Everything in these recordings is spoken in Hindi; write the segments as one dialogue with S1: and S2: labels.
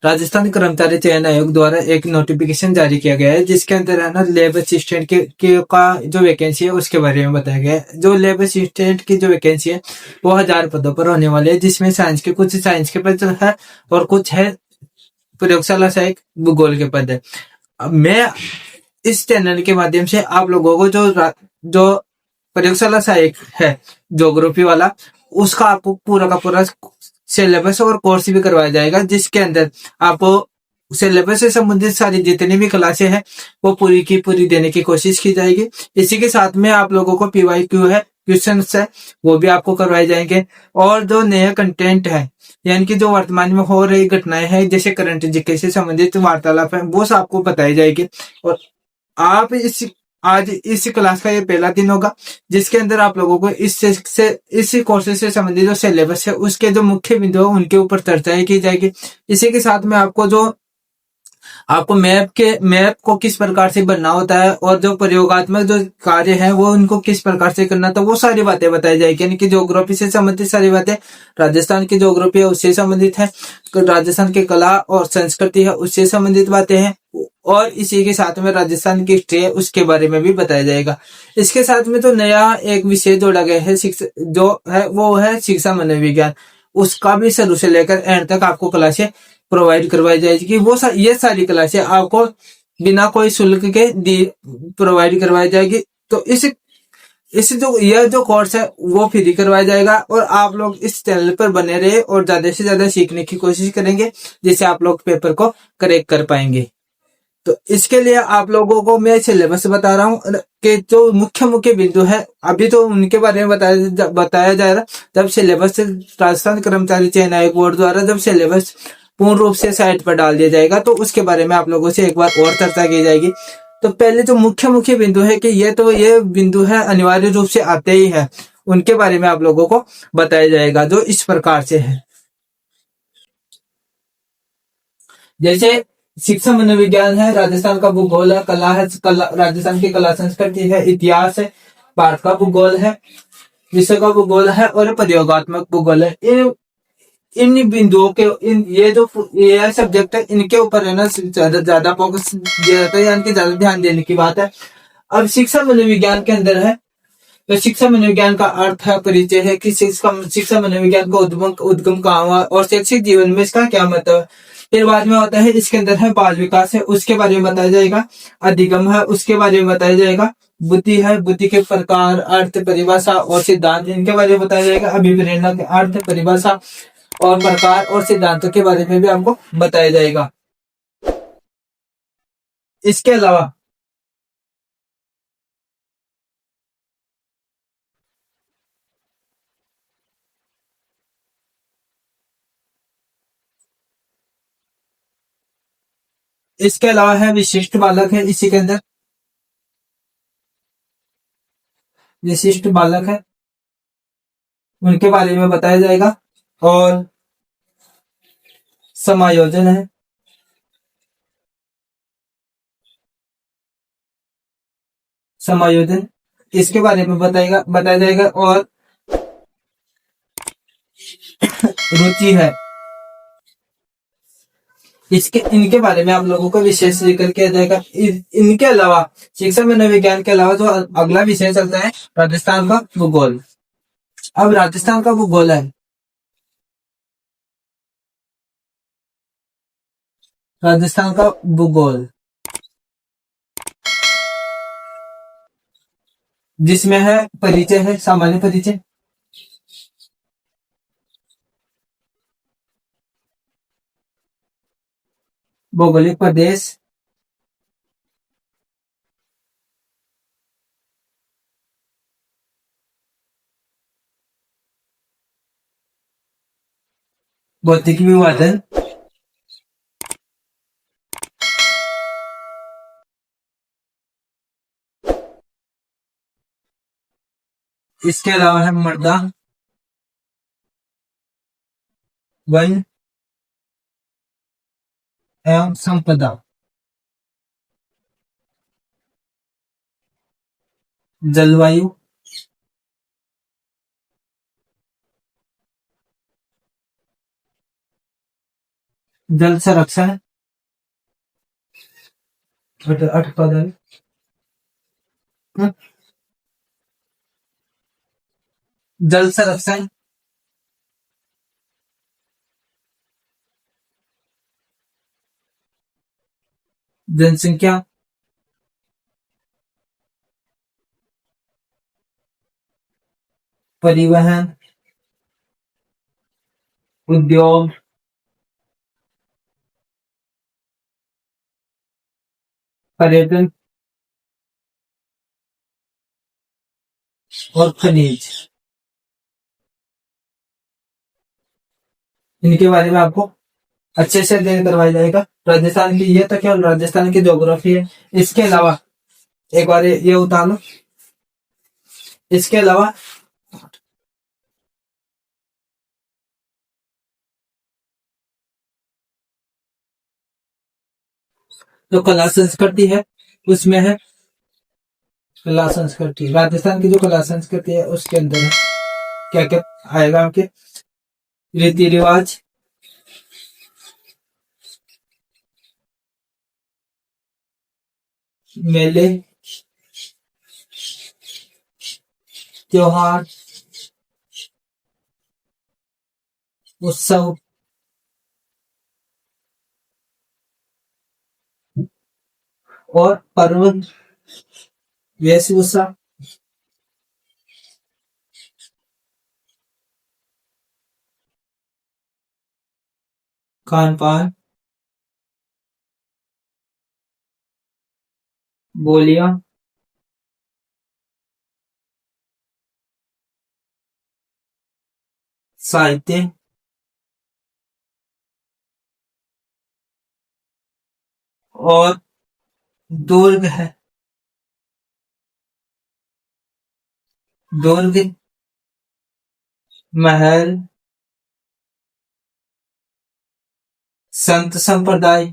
S1: राजस्थान कर्मचारी चयन आयोग द्वारा एक नोटिफिकेशन जारी किया गया है, जिसके अंदर है ना लैब असिस्टेंट का जो वैकेंसी है उसके बारे में बताया गया है। जो लैब असिस्टेंट की जो वैकेंसी है वो 1000 पदों पर होने वाले है, जिसमें कुछ साइंस के पद है और कुछ है प्रयोगशाला सहायक भूगोल के पद है। अब मैं इस चैनल के माध्यम से आप लोगों को जो प्रयोगशाला सहायक है ज्योग्राफी वाला, उसका आपको पूरा का पूरा सिलेबस और कोर्स भी करवाया जाएगा, जिसके अंदर आपको सिलेबस से संबंधित सारी जितनी भी क्लासें हैं वो पूरी की पूरी देने की कोशिश की जाएगी। इसी के साथ में आप लोगों को PYQ है, क्वेश्चन है, वो भी आपको करवाए जाएंगे। और जो नया कंटेंट है, यानी कि जो वर्तमान में हो रही घटनाएं हैं, जैसे करंट जीके से संबंधित वार्तालाप है, वो सब आपको बताई जाएगी। और आप आज इस क्लास का ये पहला दिन होगा, जिसके अंदर आप लोगों को इस कोर्स से संबंधित जो सिलेबस है उसके जो मुख्य बिंदु है उनके ऊपर चर्चाएं की जाएगी। इसी के साथ में आपको मैप को किस प्रकार से बनना होता है और जो प्रयोगात्मक जो कार्य है वो उनको किस प्रकार से करना, तो वो सारी बातें बताई जाएगी। यानी कि ज्योग्राफी से संबंधित सारी बातें, राजस्थान की ज्योग्राफी है उससे संबंधित है, राजस्थान की कला और संस्कृति है उससे संबंधित बातें हैं, और इसी के साथ में राजस्थान की हिस्ट्री है उसके बारे में भी बताया जाएगा। इसके साथ में तो नया एक विषय जोड़ा गया है जो है वो है शिक्षा मनोविज्ञान। उसका भी शुरू से लेकर एंड तक आपको क्लासें प्रोवाइड करवाई जाएगी। ये सारी क्लासें आपको बिना कोई शुल्क के प्रोवाइड करवाई जाएगी। तो इस जो यह जो कोर्स है वो फ्री करवाया जाएगा, और आप लोग इस चैनल पर बने रहे और ज्यादा से ज्यादा सीखने की कोशिश करेंगे, जिससे आप लोग पेपर को करेक्ट कर पाएंगे। तो इसके लिए आप लोगों को मैं सिलेबस बता रहा हूँ कि जो मुख्य मुख्य बिंदु है अभी तो उनके बारे में बताया जाएगा। जब सिलेबस राजस्थान कर्मचारी चयन आयोग बोर्ड द्वारा जब सिलेबस पूर्ण रूप से साइट पर डाल दिया जाएगा तो उसके बारे में आप लोगों से एक बार और चर्चा की जाएगी। तो पहले जो मुख्य मुख्य बिंदु है कि ये बिंदु है अनिवार्य रूप से आते ही है, उनके बारे में आप लोगों को बताया जाएगा, जो इस प्रकार से है। जैसे शिक्षा मनोविज्ञान है, राजस्थान का भूगोल है, कला है, राजस्थान की कला संस्कृति है, इतिहास है, भारत का भूगोल है, विश्व का भूगोल है और प्रयोगात्मक भूगोल है। इन बिंदुओं के ये सब्जेक्ट है, इनके ऊपर है ना ज्यादा फोकस दिया जाता है, यानी कि ज्यादा ध्यान देने की बात है। अब शिक्षा मनोविज्ञान के अंदर है, तो शिक्षा मनोविज्ञान का अर्थ है, परिचय है कि शिक्षा मनोविज्ञान का उद्गम कहाँ हुआ और शैक्षिक जीवन में इसका क्या महत्व है। फिर बाद में होता है इसके अंदर है बाल विकास है, उसके बारे में बताया जाएगा। अधिगम है, उसके बारे में बताया जाएगा। बुद्धि है, बुद्धि के प्रकार, अर्थ, परिभाषा और सिद्धांत, इनके बारे में बताया जाएगा। अभिप्रेरणा के अर्थ, परिभाषा और प्रकार और सिद्धांतों के बारे में भी आपको बताया जाएगा। इसके अलावा है विशिष्ट बालक है, इसी के अंदर विशिष्ट बालक है, उनके बारे में बताया जाएगा। और समायोजन है, समायोजन इसके बारे में बताया जाएगा। और रुचि है, इनके बारे में आप लोगों को विशेष जिक्र किया जाएगा। इनके अलावा शिक्षा मनोविज्ञान के अलावा जो अगला विषय चलता है राजस्थान का भूगोल। अब राजस्थान का भूगोल है, राजस्थान का भूगोल जिसमें है परिचय है, सामान्य परिचय, भौगोलिक प्रदेश, भौतिक विभाजन, इसके अलावा है मृदा, वन एवं संपदा, जलवायु, जल संरक्षण, उत्पादन, जल संरक्षण, जनसंख्या, परिवहन, उद्योग, पर्यटन और खनिज। इनके बारे में आपको अच्छे से अध्ययन करवाया जाएगा। राजस्थान की ये तो केवल राजस्थान की ज्योग्राफी है। इसके अलावा एक बार ये उतार लो। इसके अलावा जो कला संस्कृति है उसमें है कला संस्कृति। राजस्थान की जो कला संस्कृति है उसके अंदर है क्या क्या आएगा आपके रीति रिवाज, मेले, त्योहार, उत्सव और पर्व, वेशभूषा, खान पान, बोलियां, साहित्य और दुर्ग है। दुर्ग, महल, संत संप्रदाय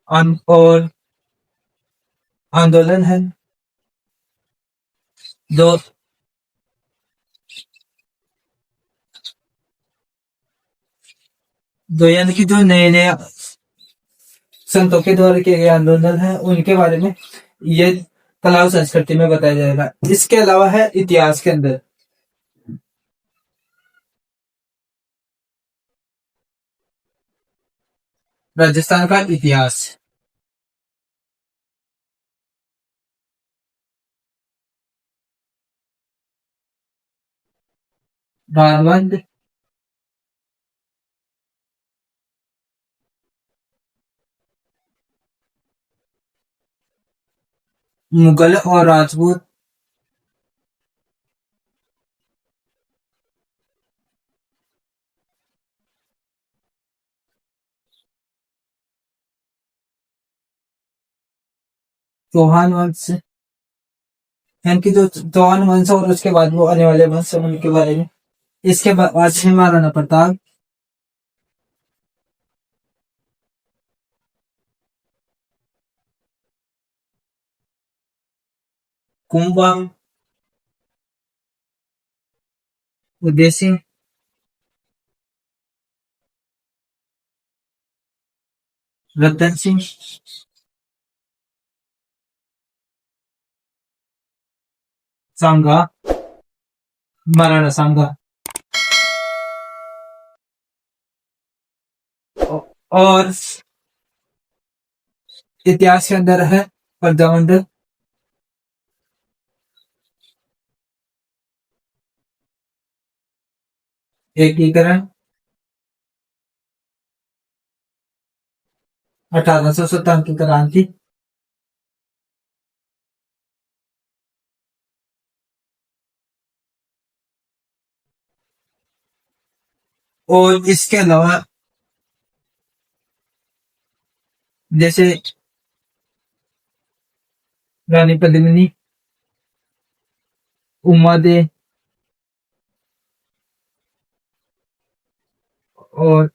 S1: और आंदोलन है। दो दो यानी कि जो नए नए संतों के द्वारा किए गए आंदोलन है उनके बारे में ये कला और संस्कृति में बताया जाएगा। इसके अलावा है इतिहास के अंदर राजस्थान का इतिहास, राजवंश, मुगल और राजपूत, चौहान वंश, यानी कि जो चौहान वंश और उसके बाद वो आने वाले वंश उनके बारे में। इसके बाद है महाराणा प्रताप, कुंभा, उदय सिंह, रतन सिंह, सांगा, महाराणा सांगा और इतिहास के अंदर है प्रजामंडल, एकीकरण, 1817 की क्रांति और इसके अलावा जैसे रानी पद्मिनी, उमा दे और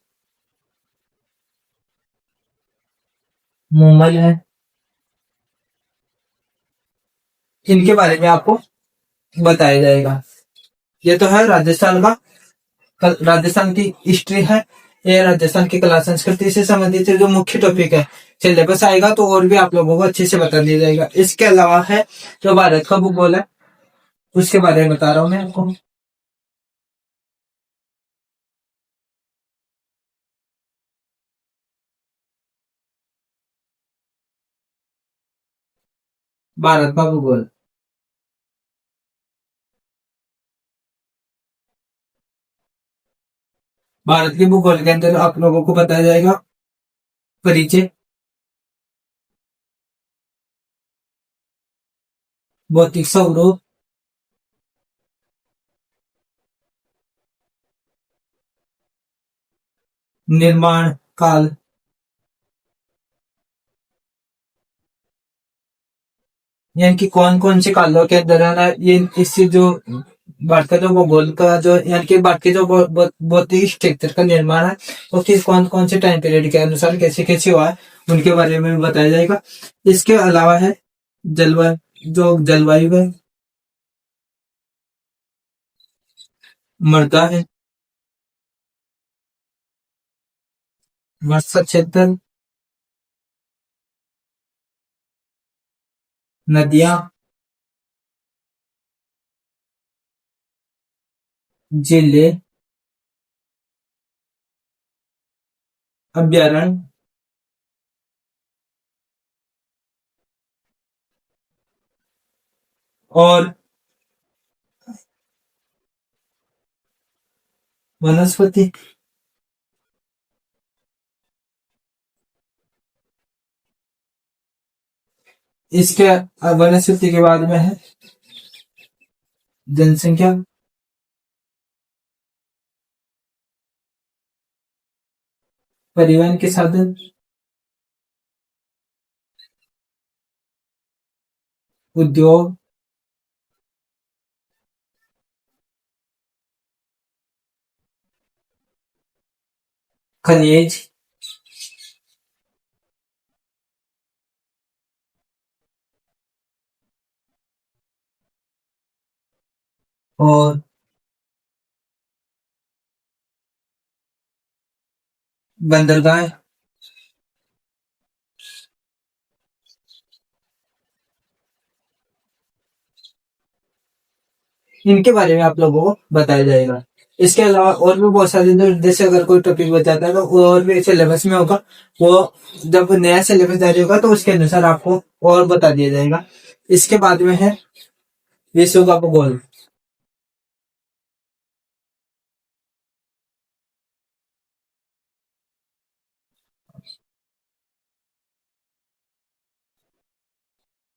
S1: मूमल है, इनके बारे में आपको बताया जाएगा। ये तो है राजस्थान का, राजस्थान की हिस्ट्री है। ये राजस्थान की कला संस्कृति से संबंधित जो मुख्य टॉपिक है, सिलेबस आएगा तो और भी आप लोगों को अच्छे से बता दिया जाएगा। इसके अलावा है जो भारत का भूगोल है, उसके बारे में बता रहा हूँ मैं आपको। भारत का भूगोल, भारत के भूगोल के अंदर आप लोगों को बताया जाएगा परिचय, भौतिक स्वरूप, निर्माण काल, यानी कि कौन कौन से कालों के अंदर है ना, ये इससे जो भारत का जो भूगोल का जो यानी कि भारत के जो भौतिक स्ट्रक्चर का निर्माण है वो किस कौन कौन से टाइम पीरियड के अनुसार कैसे कैसे हुआ है, उनके बारे में भी बताया जाएगा। इसके अलावा है जलवायु, जो जलवायु है, मृदा है, वर्षा क्षेत्र, नदियां, झीलें, अभ्यारण्य और वनस्पति। इसके वनस्पति के बाद में है जनसंख्या, परिवहन के साधन, उद्योग, खनिज और बंदरगाह। इनके बारे में आप लोगों को बताया जाएगा। इसके अलावा और भी बहुत सारे जैसे अगर कोई टॉपिक बच जाता है तो वो और भी सिलेबस में होगा, वो जब नया सिलेबस जारी होगा तो उसके अनुसार आपको और बता दिया जाएगा। इसके बाद में है विश्व का भूगोल,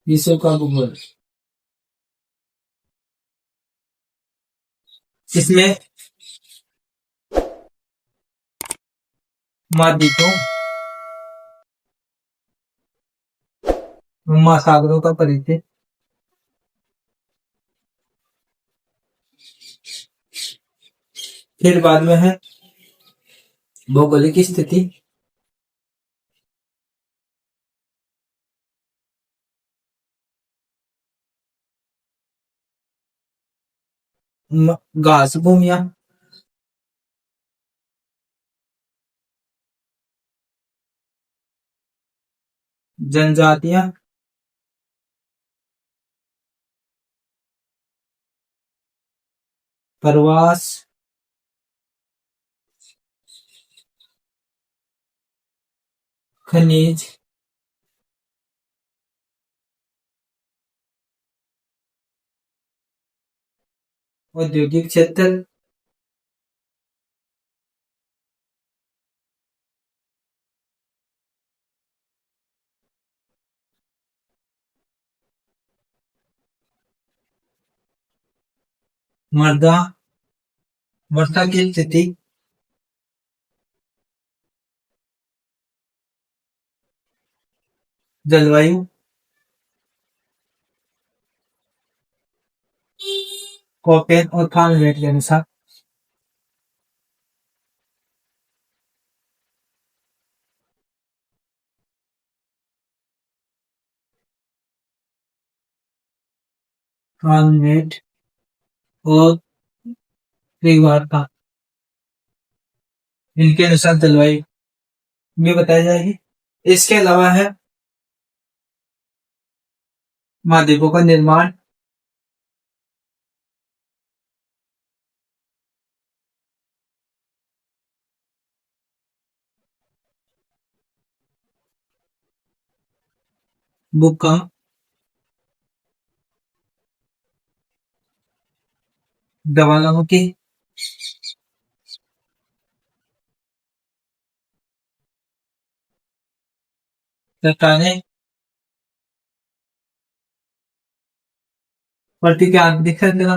S1: विश्व का भूगोल, इसमें महाद्वीपों, महासागरों का परिचय, फिर बाद में है भौगोलिक स्थिति, घास भूमियां, जनजातियां, प्रवास, खनिज, औद्योगिक क्षेत्र, मृदा, वर्षा की स्थिति, जलवायु, कोपेन और फारेनहाइट के अनुसार। कालनेट और परिवार का इनके अनुसार जलवायु भी बताई जाएगी। इसके अलावा है महाद्वीपों का निर्माण, भूकंप, ज्वालामुखी, चट्टानें, पृथ्वी के आंतरिक संरचना,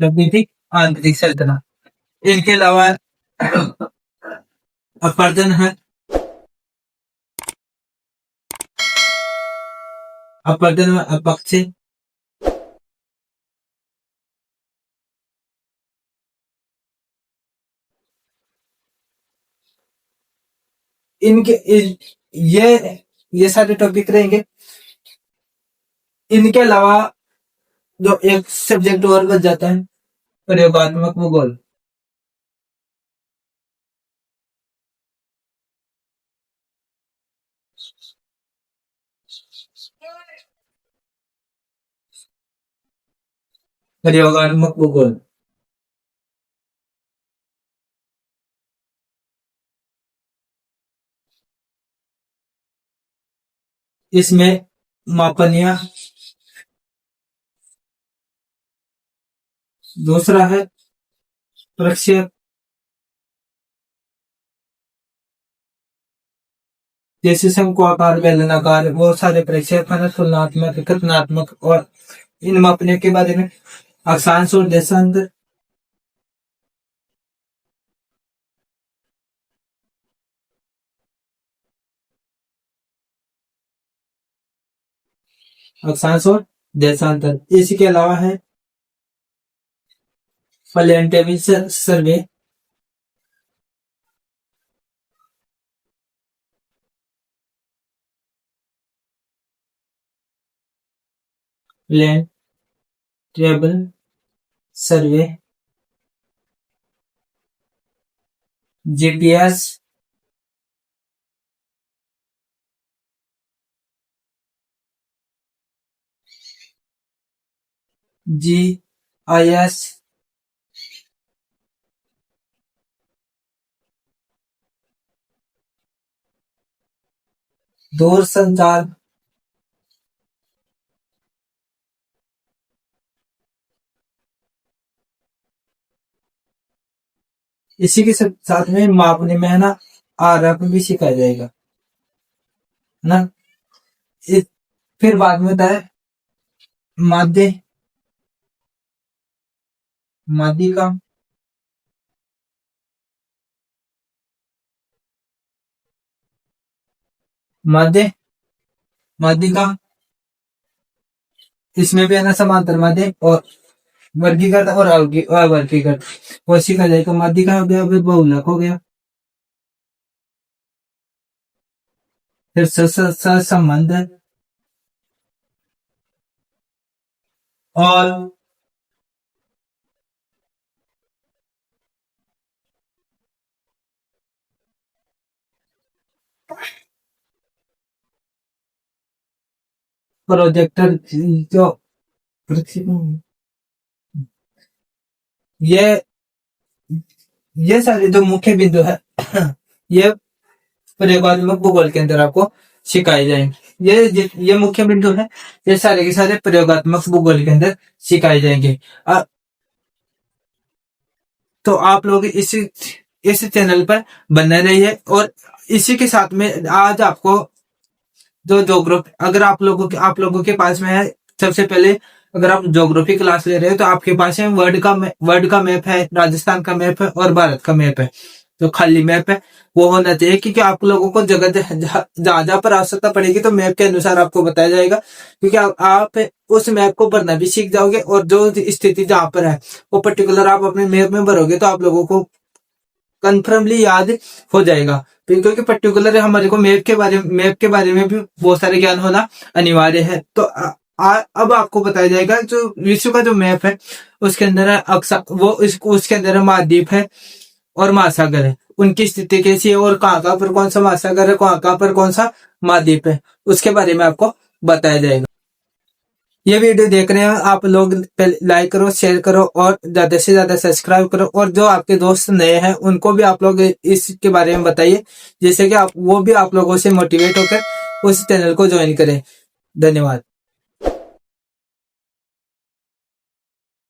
S1: प्राकृतिक आंतरिक संरचना। इनके अलावा अपरदन है, अपरदन में अपक्ष, इनके इन, ये सारे टॉपिक रहेंगे। इनके अलावा जो एक सब्जेक्ट और बच जाता है, प्रयोगात्मक भूगोल। प्रयोगात्मक भूगोल इसमें मापनिया, दूसरा है प्रक्षेप, जैसे शंक्वाकार, बेलनाकार, वो सारे प्रक्षेपण, तुलनात्मक, कृत्नात्मक, और इन मापनियों के बारे में अक्षांश और देशांतर। अक्षांश और देशांतर। इसके अलावा है प्लेनेटरी सर्वे, प्लेनेटरी सर्वे, जीपीएस, जीआईएस, दूर संचार, इसी के साथ में मापने में है ना आरएफ भी सिखाया जाएगा ना। फिर बाद में होता है माध्य, माध्यिका, माध्य, माध्यिका, इसमें भी है ना समांतर माध्य और वर्गीकृत और अवर्गीकृत वो सीखा जाएगा। माध्यिका हो गया, फिर बहुलक हो गया, फिर संबंध और प्रोजेक्टर, जो ये ये सारे जो मुख्य बिंदु है ये प्रयोगात्मक भूगोल के अंदर आपको सिखाए जाएंगे। ये मुख्य बिंदु है, ये सारे के सारे प्रयोगात्मक भूगोल के अंदर सिखाए जाएंगे। तो आप लोग इस चैनल पर बने रहिए। और इसी के साथ में आज आपको जो ज्योग्राफी, अगर आप लोगों के पास में है, सबसे पहले अगर आप ज्योग्राफी क्लास ले रहे हो तो आपके पास है वर्ल्ड का मैप है, राजस्थान का मैप है और भारत का मैप है। जो खाली मैप है वो होना चाहिए, क्योंकि आप लोगों को जगह जहाँ जहाँ पर आवश्यकता पड़ेगी तो मैप के अनुसार आपको बताया जाएगा, क्योंकि आप उस मैप को भरना भी सीख जाओगे और जो स्थिति जहाँ पर है वो पर्टिकुलर आप अपने मैप में भरोगे तो आप लोगों को कंफर्मली याद हो जाएगा। क्योंकि पर्टिकुलर हमारे को मैप के बारे में भी बहुत सारे ज्ञान होना अनिवार्य है। तो अब आपको बताया जाएगा जो विश्व का जो मैप है उसके अंदर है उसके अंदर महाद्वीप है और महासागर है, उनकी स्थिति कैसी है और कहाँ पर कौन सा महासागर है, कहाँ पर कौन सा महाद्वीप है, उसके बारे में आपको बताया जाएगा। ये वीडियो देख रहे हैं आप लोग, लाइक करो, शेयर करो और ज्यादा से ज्यादा सब्सक्राइब करो, और जो आपके दोस्त नए हैं उनको भी आप लोग इसके बारे में बताइए, जिससे कि वो भी आप लोगों से मोटिवेट होकर उस चैनल को ज्वाइन करें। धन्यवाद।